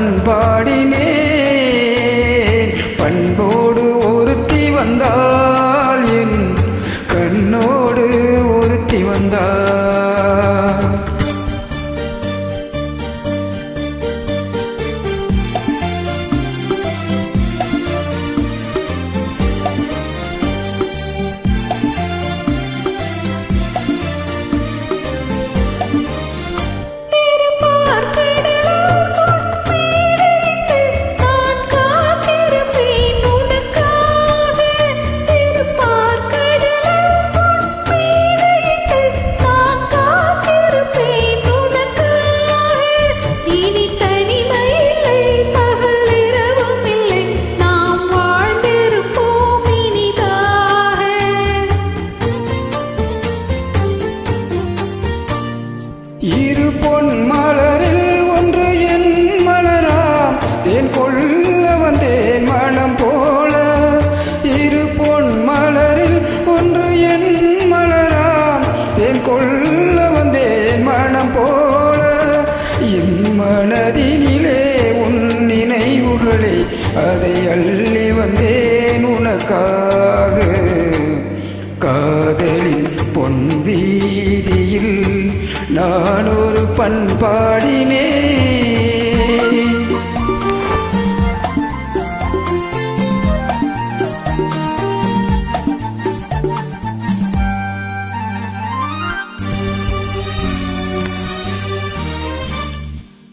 பண்பாடினேன். பண்போடு ஒருத்தி வந்தாள், என் கண்ணோடு ஒருத்தி வந்தாள். இரு பொன் மலரில் ஒன்று என் மலராம், தேன் கொள்ள வந்தேன் மனம் போல. இரு பொன் மலரில் ஒன்று என் மலராம், தேன் கொள்ள வந்தேன் மனம் போல. என் மனதினிலே உன் நினைவுகளே, அதை அள்ளி வந்தேன் உனக்காக. காதலின் பொன் வீதியில் நான் ஒரு பண்பாடினேன்.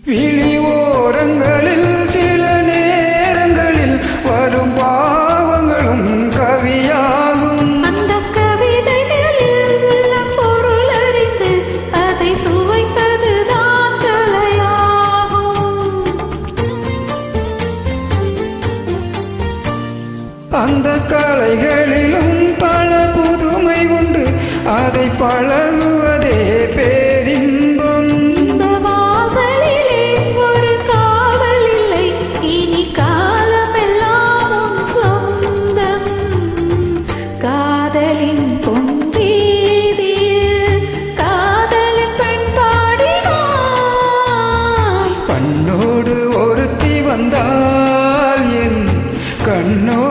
விழி ஓரங்களில் சில நேரங்களில் வரும் பாவங்களும் கவியாகும். அந்த கவிதைகளில் உள்ள பொருள் அறிந்து அதை சுவைப்பதுதான் கலையாகும். அந்த கலைகளிலும் பல புதுமை உண்டு, அதை பழகுவதே பேரின்பம். இந்த வாசலிலே ஒரு காவல் இல்லை, இனி காலமெல்லாம் உன் சொந்தம். காதலின் பொன் வீதியில் காதலின் பண்பாடினான். கண்ணோடு ஒருத்தி வந்தாள், என் கண்ணோடு